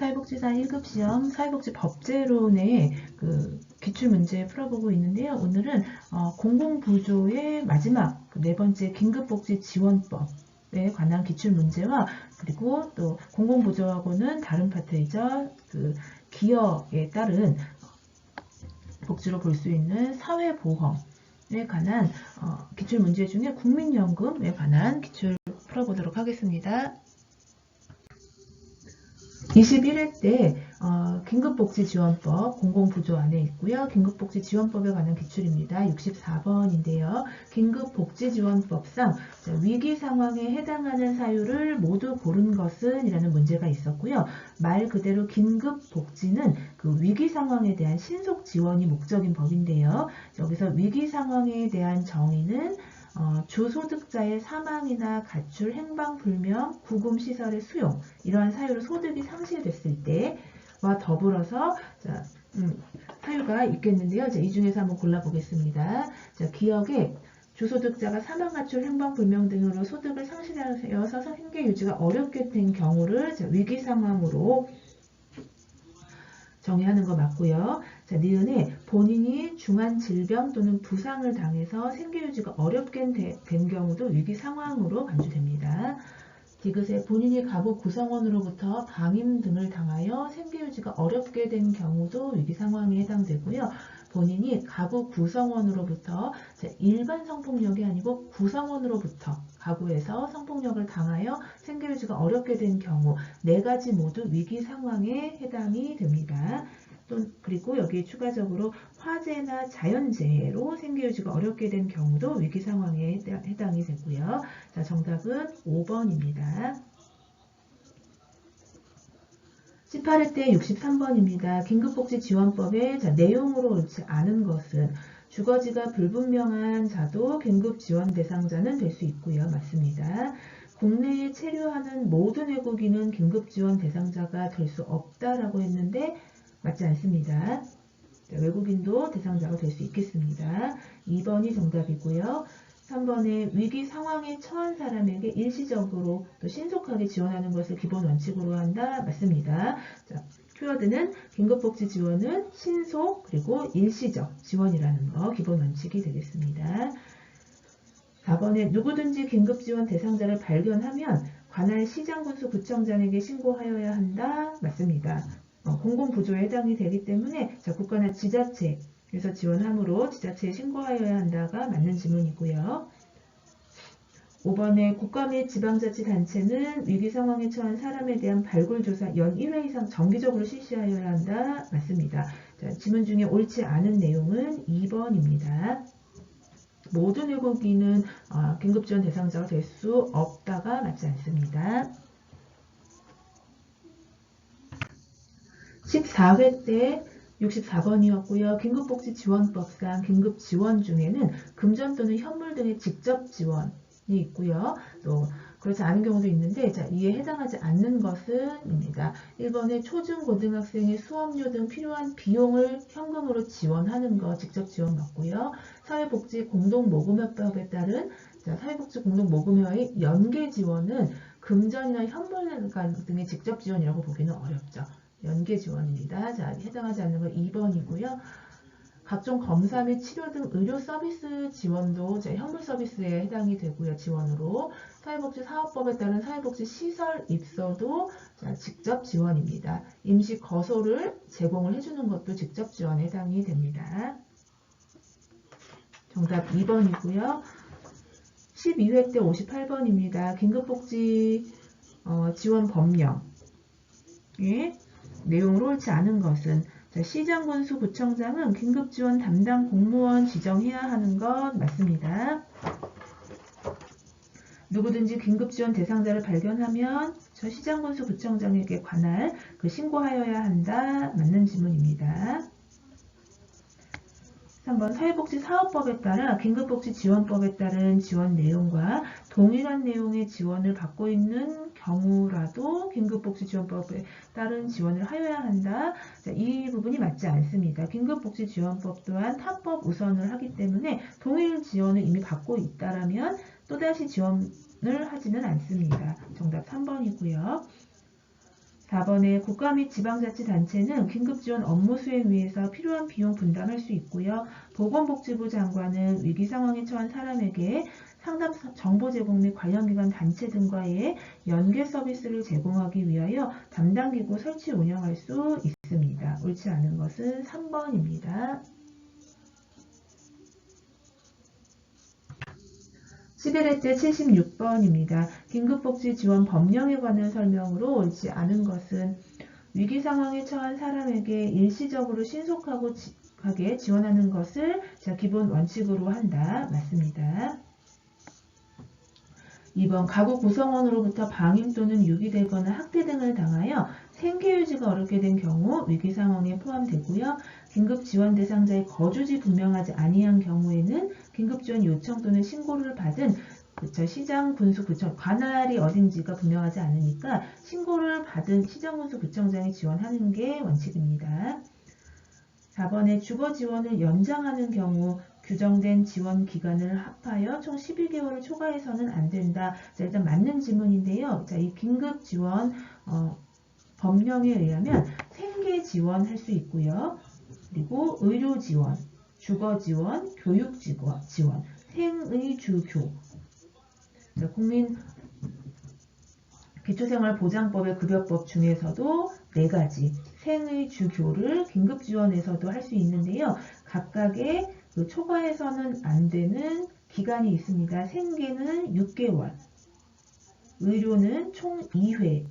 사회복지사 1급 시험 사회복지법제론의 그 기출문제 풀어보고 있는데요. 오늘은 공공부조의 마지막 네 번째 긴급복지지원법에 관한 기출문제와 그리고 또 공공부조하고는 다른 파트이자 그 기여에 따른 복지로 볼 수 있는 사회보험에 관한 기출문제 중에 국민연금에 관한 기출 풀어보도록 하겠습니다. 21회 때 긴급복지지원법 공공부조 안에 있고요. 긴급복지지원법에 관한 기출입니다. 64번인데요. 긴급복지지원법상 위기 상황에 해당하는 사유를 모두 고른 것은 이라는 문제가 있었고요. 말 그대로 긴급복지는 그 위기 상황에 대한 신속 지원이 목적인 법인데요. 여기서 위기 상황에 대한 정의는 주소득자의 사망이나 가출, 행방불명, 구금시설의 수용 이러한 사유로 소득이 상실됐을 때와 더불어서 사유가 있겠는데요. 이 중에서 한번 골라보겠습니다. 기억에 주소득자가 사망, 가출, 행방불명 등으로 소득을 상실하여서 생계 유지가 어렵게 된 경우를 위기 상황으로 정의하는 거 맞고요. 니은에 본인이 중한 질병 또는 부상을 당해서 생계유지가 어렵게 된 경우도 위기 상황으로 간주됩니다. 디귿에 본인이 가구 구성원으로부터 방임 등을 당하여 생계유지가 어렵게 된 경우도 위기 상황에 해당되고요. 본인이 가구 구성원으로부터 일반 성폭력이 아니고 구성원으로부터 가구에서 성폭력을 당하여 생계유지가 어렵게 된 경우 네 가지 모두 위기 상황에 해당이 됩니다. 그리고 여기 추가적으로 화재나 자연재해로 생계유지가 어렵게 된 경우도 위기 상황에 해당이 되고요. 정답은 5번입니다. 18회 때 63번입니다. 긴급복지지원법의 내용으로 옳지 않은 것은 주거지가 불분명한 자도 긴급지원 대상자는 될 수 있고요. 맞습니다. 국내에 체류하는 모든 외국인은 긴급지원 대상자가 될 수 없다라고 했는데 맞지 않습니다. 외국인도 대상자가 될 수 있겠습니다. 2번이 정답이고요. 3번에 위기 상황에 처한 사람에게 일시적으로 또 신속하게 지원하는 것을 기본 원칙으로 한다. 맞습니다. 키워드는 긴급복지 지원은 신속 그리고 일시적 지원이라는 거 기본 원칙이 되겠습니다. 4번에 누구든지 긴급지원 대상자를 발견하면 관할 시장군수 구청장에게 신고하여야 한다. 맞습니다. 공공부조에 해당이 되기 때문에 국가나 지자체에서 지원함으로 지자체에 신고하여야 한다가 맞는 지문이고요. 5번에 국가 및 지방자치단체는 위기 상황에 처한 사람에 대한 발굴조사 연 1회 이상 정기적으로 실시하여야 한다. 맞습니다. 지문 중에 옳지 않은 내용은 2번입니다. 모든 외국인은 긴급지원 대상자가 될 수 없다가 맞지 않습니다. 14회 때 64번이었고요. 긴급복지지원법상 긴급지원 중에는 금전 또는 현물 등의 직접 지원이 있고요. 또 그렇지 않은 경우도 있는데 이에 해당하지 않는 것은 입니다. 1번에 초중고등학생의 수업료 등 필요한 비용을 현금으로 지원하는 거 직접 지원 맞고요. 사회복지공동모금회법에 따른 사회복지공동모금회와의 연계 지원은 금전이나 현물 등의 직접 지원이라고 보기는 어렵죠. 연계 지원입니다. 해당하지 않는 건 2번이고요. 각종 검사 및 치료 등 의료 서비스 지원도 현물 서비스에 해당이 되고요. 지원으로. 사회복지사업법에 따른 사회복지시설 입소도 직접 지원입니다. 임시 거소를 제공을 해주는 것도 직접 지원에 해당이 됩니다. 정답 2번이고요. 12회 때 58번입니다. 긴급복지 지원 법령. 내용으로 옳지 않은 것은 시장군수 구청장은 긴급지원 담당 공무원 지정해야 하는 것 맞습니다. 누구든지 긴급지원 대상자를 발견하면 시장군수 구청장에게 관할 신고하여야 한다. 맞는 지문입니다. 3번 사회복지사업법에 따라 긴급복지지원법에 따른 지원 내용과 동일한 내용의 지원을 받고 있는 경우라도 긴급복지지원법에 따른 지원을 하여야 한다. 이 부분이 맞지 않습니다. 긴급복지지원법 또한 타법 우선을 하기 때문에 동일 지원을 이미 받고 있다라면 또다시 지원을 하지는 않습니다. 정답 3번이고요. 4번에 국가 및 지방자치단체는 긴급지원 업무 수행 위해서 필요한 비용 분담할 수 있고요. 보건복지부 장관은 위기상황에 처한 사람에게 상담 정보 제공 및 관련 기관 단체 등과의 연계 서비스를 제공하기 위하여 담당 기구 설치 운영할 수 있습니다. 옳지 않은 것은 3번입니다. 11회 때 76번입니다. 긴급복지지원 법령에 관한 설명으로 옳지 않은 것은 위기 상황에 처한 사람에게 일시적으로 신속하게 지원하는 것을 기본 원칙으로 한다. 맞습니다. 2번 가구 구성원으로부터 방임 또는 유기되거나 학대 등을 당하여 생계유지가 어렵게 된 경우 위기상황에 포함되고요. 긴급지원 대상자의 거주지 분명하지 아니한 경우에는 긴급지원 요청 또는 신고를 받은 시장, 군수, 구청, 관할이 어딘지가 분명하지 않으니까 신고를 받은 시장, 군수, 구청장이 지원하는 게 원칙입니다. 4번에 주거 지원을 연장하는 경우 규정된 지원 기간을 합하여 총 12개월을 초과해서는 안 된다. 자, 일단 맞는 지문인데요. 자, 이 긴급 지원 법령에 의하면 생계 지원할 수 있고요. 그리고 의료 지원, 주거 지원, 교육 지원, 생의 주교. 자, 국민 기초생활보장법의 급여법 중에서도 4가지 생의 주교를 긴급지원에서도 할 수 있는데요. 각각의 초과해서는 안 되는 기간이 있습니다. 생계는 6개월, 의료는 총 2회,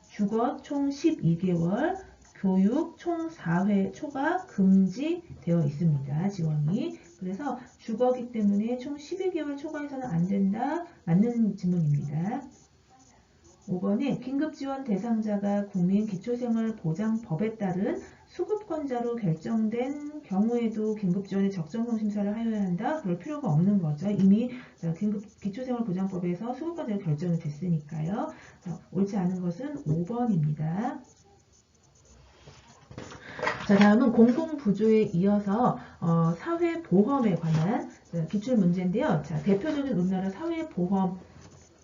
주거 총 12개월, 교육 총 4회 초과 금지되어 있습니다. 지원이. 그래서 주거기 때문에 총 12개월 초과해서는 안 된다. 맞는 지문입니다. 5번에 긴급지원 대상자가 국민기초생활보장법에 따른 수급권자로 결정된 경우에도 긴급지원의 적정성 심사를 하여야 한다. 그럴 필요가 없는 거죠. 이미 기초생활보장법에서 수급권자로 결정이 됐으니까요. 옳지 않은 것은 5번입니다. 자, 다음은 공공부조에 이어서 사회보험에 관한 기출문제인데요. 자, 대표적인 우리나라 사회보험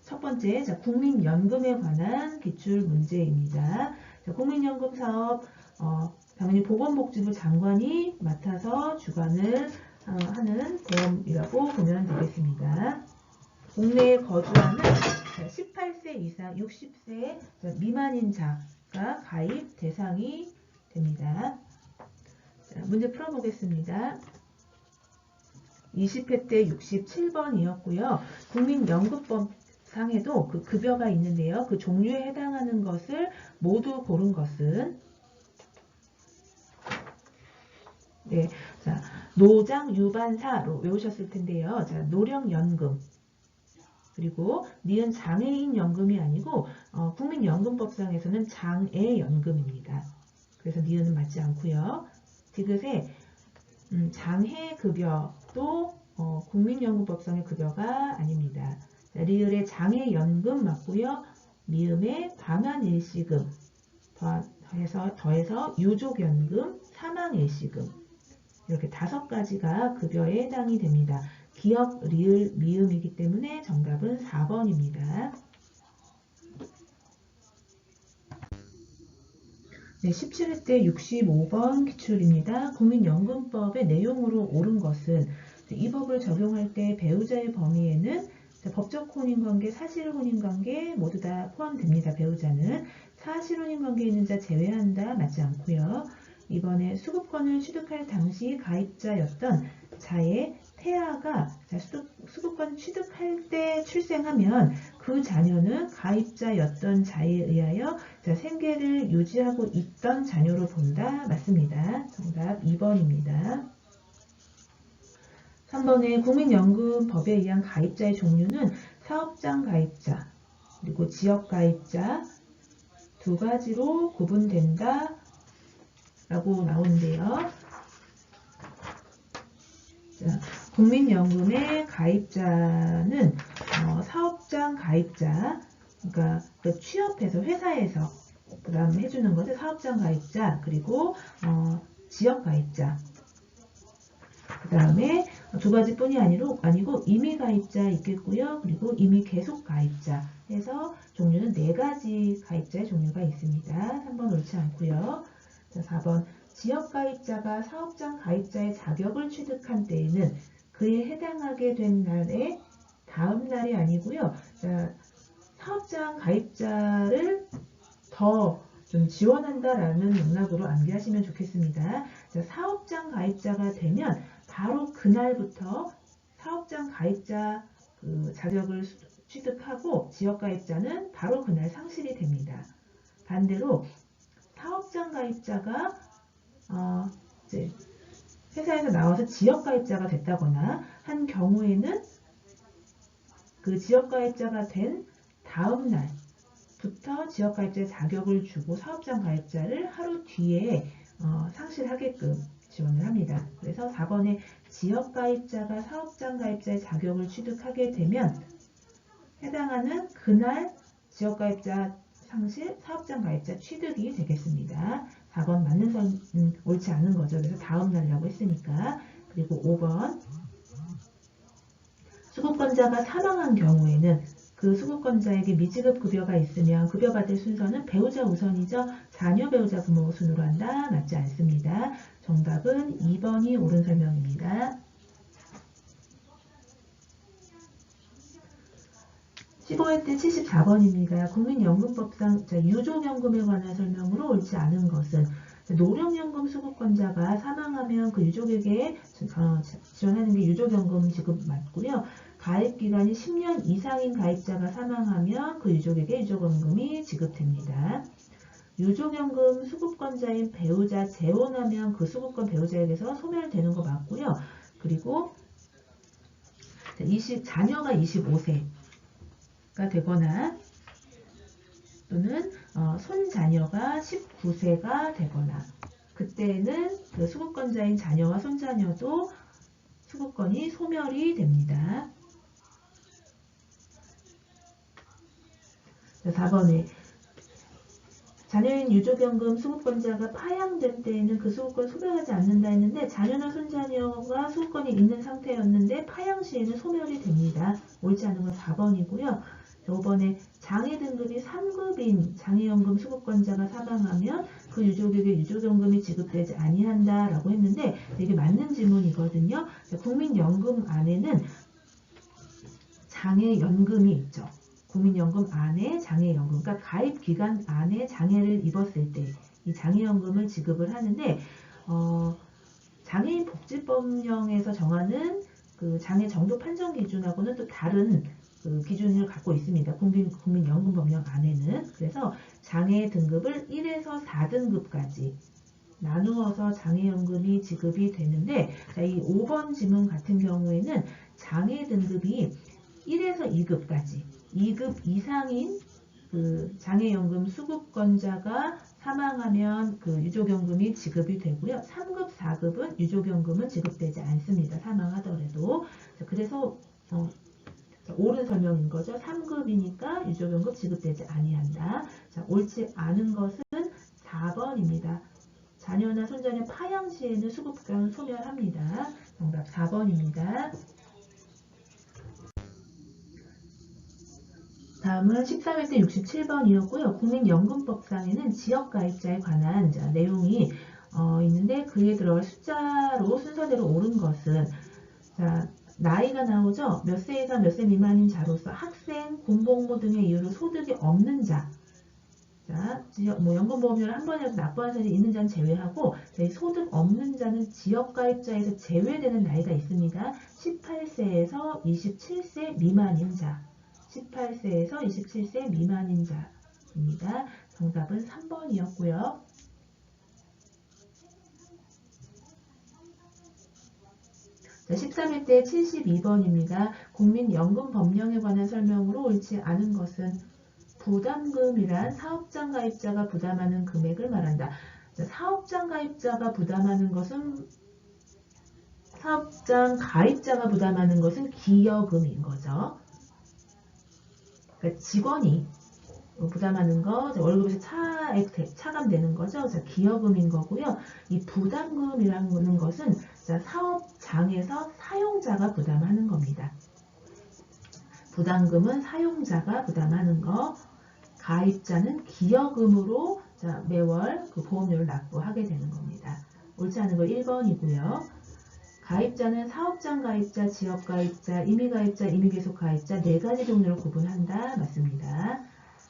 첫 번째, 국민연금에 관한 기출문제입니다. 국민연금 사업, 당연히 보건복지부 장관이 맡아서 주관을 하는 보험이라고 보면 되겠습니다. 국내에 거주하는 18세 이상 60세 미만인 자가 가입 대상이 됩니다. 자, 문제 풀어보겠습니다. 20회 때 67번이었고요. 국민연금법 상에도 그 급여가 있는데요. 그 종류에 해당하는 것을 모두 고른 것은 네, 자, 노장 유반사로 외우셨을 텐데요. 자, 노령연금 그리고 니은 장애인 연금이 아니고 국민연금법상에서는 장애연금입니다. 그래서 니은은 맞지 않고요. 디귿에 장애급여도 국민연금법상의 급여가 아닙니다. 리을의 장애연금 맞고요. 미음의 방한일시금 더해서 유족연금, 사망일시금 이렇게 5가지가 급여에 해당이 됩니다. 기역, 리을, 미음이기 때문에 정답은 4번입니다. 네, 17회 때 65번 기출입니다. 국민연금법의 내용으로 옳은 것은 이 법을 적용할 때 배우자의 범위에는 법적 혼인관계, 사실 혼인관계 모두 다 포함됩니다. 배우자는. 사실 혼인관계에 있는 자 제외한다. 맞지 않고요. 이번에 수급권을 취득할 당시 가입자였던 자의 태아가 수급권 취득할 때 출생하면 그 자녀는 가입자였던 자에 의하여 생계를 유지하고 있던 자녀로 본다. 맞습니다. 정답 2번입니다. 3번에 국민연금법에 의한 가입자의 종류는 사업장 가입자, 그리고 지역 가입자 2가지로 구분된다 라고 나오는데요. 자, 국민연금의 가입자는 사업장 가입자, 그러니까 그 취업해서 회사에서 그 다음 해주는 것을 사업장 가입자, 그리고 지역 가입자, 그 다음에 두 가지뿐이 아니고 임의 가입자 있겠고요. 그리고 임의 계속 가입자 해서 종류는 네 가지 가입자의 종류가 있습니다. 3번 옳지 않고요. 자, 4번 지역 가입자가 사업장 가입자의 자격을 취득한 때에는 그에 해당하게 된 날의 다음 날이 아니고요. 자, 사업장 가입자를 더 좀 지원한다라는 맥락으로 암기하시면 좋겠습니다. 자, 사업장 가입자가 되면 바로 그날부터 사업장 가입자 자격을 취득하고 지역 가입자는 바로 그날 상실이 됩니다. 반대로 사업장 가입자가 이제 회사에서 나와서 지역 가입자가 됐다거나 한 경우에는 그 지역 가입자가 된 다음 날부터 지역 가입자의 자격을 주고 사업장 가입자를 하루 뒤에 상실하게끔 지원을 합니다. 그래서 4번에 지역 가입자가 사업장 가입자의 자격을 취득하게 되면 해당하는 그날 지역 가입자 상실, 사업장 가입자 취득이 되겠습니다. 4번 맞는 옳지 않은 거죠. 그래서 다음 날이라고 했으니까. 그리고 5번 수급권자가 사망한 경우에는 그 수급권자에게 미지급 급여가 있으면 급여받을 순서는 배우자 우선이죠. 자녀 배우자 부모 순으로 한다. 맞지 않습니다. 정답은 2번이 옳은 설명입니다. 15회 때 74번입니다. 국민연금법상 유족연금에 관한 설명으로 옳지 않은 것은 노령연금 수급권자가 사망하면 그 유족에게 지원하는 게 유족연금 지급 맞고요. 가입기간이 10년 이상인 가입자가 사망하면 그 유족에게 유족연금이 지급됩니다. 유족연금 수급권자인 배우자 재혼하면 그 수급권 배우자에게서 소멸되는 거 맞고요. 그리고 자녀가 25세가 되거나 또는 손자녀가 19세가 되거나 그때는 그 수급권자인 자녀와 손자녀도 수급권이 소멸이 됩니다. 4번에 자녀인 유족연금 수급권자가 파양된 때에는 그 수급권 소멸하지 않는다 했는데 자녀나 손자녀가 수급권이 있는 상태였는데 파양 시에는 소멸이 됩니다. 옳지 않은 건 4번이고요. 5번에 장애 등급이 3급인 장애연금 수급권자가 사망하면 그 유족에게 유족연금이 지급되지 아니한다 라고 했는데 이게 맞는 질문이거든요. 국민연금 안에는 장애연금이 있죠. 국민연금 안에 장애연금, 그러니까 가입기간 안에 장애를 입었을 때 이 장애연금을 지급을 하는데 장애인 복지법령에서 정하는 그 장애 정도 판정 기준하고는 또 다른 그 기준을 갖고 있습니다. 국민연금법령 안에는. 그래서 장애 등급을 1에서 4등급까지 나누어서 장애연금이 지급이 되는데 이 5번 지문 같은 경우에는 장애 등급이 1에서 2급까지 2급 이상인 그 장애연금 수급권자가 사망하면 그 유족연금이 지급이 되고요. 3급, 4급은 유족연금은 지급되지 않습니다. 사망하더라도. 그래서 옳은 설명인 거죠. 3급이니까 유족연금 지급되지 아니한다. 자, 옳지 않은 것은 4번입니다. 자녀나 손자녀 파양 시에는 수급권 소멸합니다. 정답 4번입니다. 다음은 13회 때 67번이었고요. 국민연금법상에는 지역가입자에 관한 내용이 있는데 그에 들어갈 숫자로 순서대로 옳은 것은 나이가 나오죠. 몇 세 이상 몇 세 미만인 자로서 학생, 군복무 등의 이유로 소득이 없는 자. 연금보험료를 한 번이라도 납부한 사실이 있는 자는 제외하고 소득 없는 자는 지역가입자에서 제외되는 나이가 있습니다. 18세에서 27세 미만인 자. 18세에서 27세 미만인 자입니다. 정답은 3번이었고요. 자, 13회 때 72번입니다. 국민연금법령에 관한 설명으로 옳지 않은 것은 부담금이란 사업장 가입자가 부담하는 금액을 말한다. 자, 사업장 가입자가 부담하는 것은 사업장 가입자가 부담하는 것은 기여금인 거죠. 그러니까 직원이 부담하는 거, 월급에서 차감되는 거죠. 기여금인 거고요. 이 부담금이라는 것은 사업장에서 사용자가 부담하는 겁니다. 부담금은 사용자가 부담하는 거, 가입자는 기여금으로 매월 그 보험료를 납부하게 되는 겁니다. 옳지 않은 거 1번이고요. 가입자는 사업장 가입자, 지역 가입자, 임의 가입자, 임의 계속 가입자 4가지 종류로 구분한다. 맞습니다.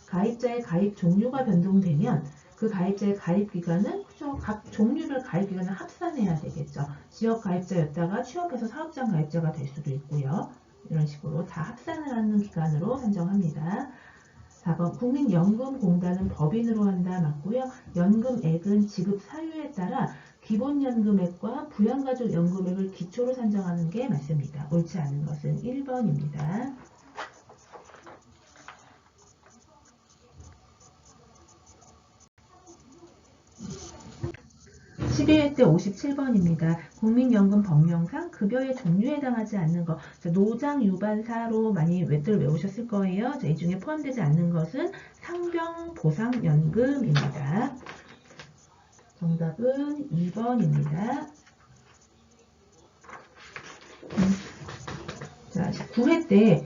가입자의 가입 종류가 변동되면 그 가입자의 가입 기간은 각 종류별 가입 기간을 합산해야 되겠죠. 지역 가입자였다가 취업해서 사업장 가입자가 될 수도 있고요. 이런 식으로 다 합산을 하는 기간으로 산정합니다. 4번 국민연금공단은 법인으로 한다. 맞고요. 연금액은 지급 사유에 따라 기본연금액과 부양가족연금액을 기초로 산정하는 게 맞습니다. 옳지 않은 것은 1번입니다. 11회 때 57번입니다. 국민연금 법령상 급여의 종류에 해당하지 않는 것. 노장 유반사로 많이 외들 외우셨을 거예요. 이 중에 포함되지 않는 것은 상병보상연금입니다. 정답은 2번입니다. 자, 9회 때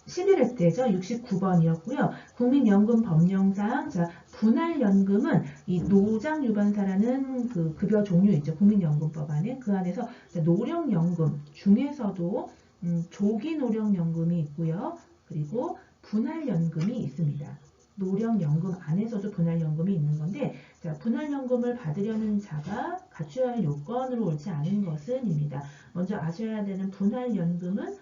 11회 때죠. 69번이었고요. 국민연금 법령상 분할연금은 이 노장유반사라는 그 급여 종류 있죠. 국민연금법 안에 그 안에서 노령연금 중에서도 조기노령연금이 있고요. 그리고 분할연금이 있습니다. 노령연금 안에서도 분할연금이 있는 건데 분할연금을 받으려는 자가 갖춰야 할 요건으로 옳지 않은 것은입니다. 먼저 아셔야 되는 분할연금은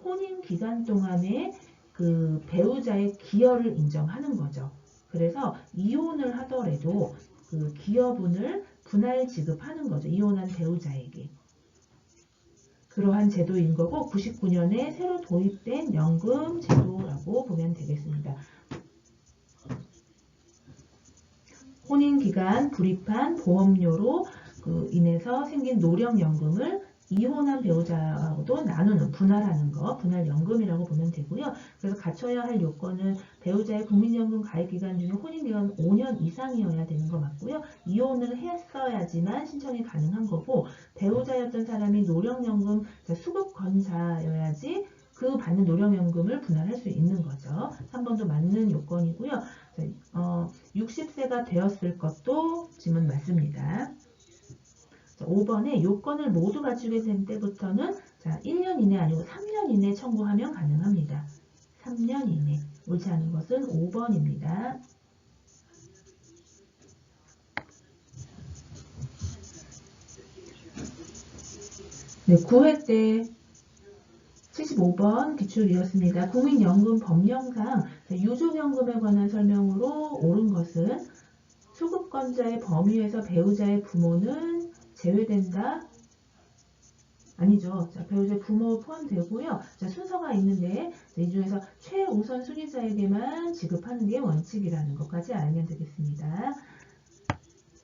혼인 기간 동안에 그 배우자의 기여를 인정하는 거죠. 그래서 이혼을 하더라도 그 기여분을 분할 지급하는 거죠. 이혼한 배우자에게. 그러한 제도인 거고 99년에 새로 도입된 연금 제도라고 보면 되겠습니다. 혼인기간 불입한 보험료로 인해서 생긴 노령연금을 이혼한 배우자하고도 나누는, 분할하는 거, 분할연금이라고 보면 되고요. 그래서 갖춰야 할 요건은 배우자의 국민연금 가입기간 중에 혼인기간 5년 이상이어야 되는 거 맞고요. 이혼을 했어야지만 신청이 가능한 거고 배우자였던 사람이 노령연금 수급권자여야지 그 받는 노령연금을 분할할 수 있는 거죠. 3번도 맞는 요건이고요. 60세가 되었을 것도 지문 맞습니다. 5번에 요건을 모두 갖추게 된 때부터는 1년 이내 아니고 3년 이내 청구하면 가능합니다. 3년 이내. 옳지 않은 것은 5번입니다. 네, 9회 때 75번 기출이었습니다. 국민연금 법령상 유족연금에 관한 설명으로 옳은 것은 수급권자의 범위에서 배우자의 부모는 제외된다? 아니죠. 배우자의 부모 포함되고요. 순서가 있는데 이 중에서 최우선 순위자에게만 지급하는 게 원칙이라는 것까지 알면 되겠습니다.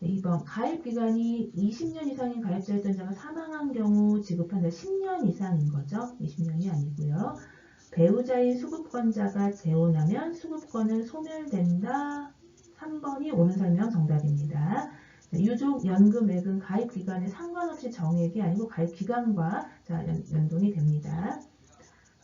2번 가입기간이 20년 이상인 가입자였던 자가 사망한 경우 지급한다. 10년 이상인 거죠. 20년이 아니고요. 배우자인 수급권자가 재혼하면 수급권은 소멸된다. 3번이 옳은 설명 정답입니다. 유족연금액은 가입기간에 상관없이 정액이 아니고 가입기간과 연동이 됩니다.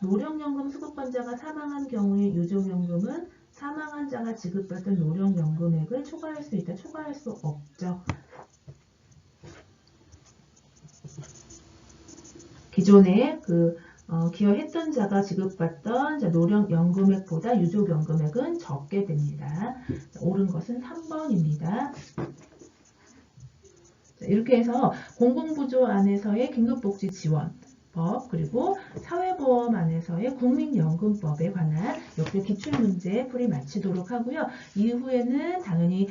노령연금 수급권자가 사망한 경우에 유족연금은 사망한 자가 지급받은 노령연금액을 초과할 수 있다. 초과할 수 없죠. 기존에 기여했던 자가 지급받던 노령연금액보다 유족연금액은 적게 됩니다. 옳은 것은 3번입니다. 이렇게 해서 공공부조 안에서의 긴급복지지원법 그리고 사회보험 안에서의 국민연금법에 관한 이렇게 기출문제 풀이 마치도록 하고요. 이후에는 당연히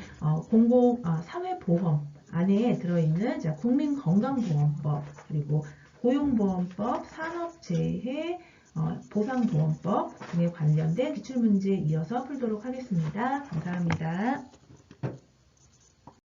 사회보험 안에 들어있는 국민건강보험법 그리고 고용보험법, 산업재해, 보상보험법 등에 관련된 기출문제 이어서 풀도록 하겠습니다. 감사합니다.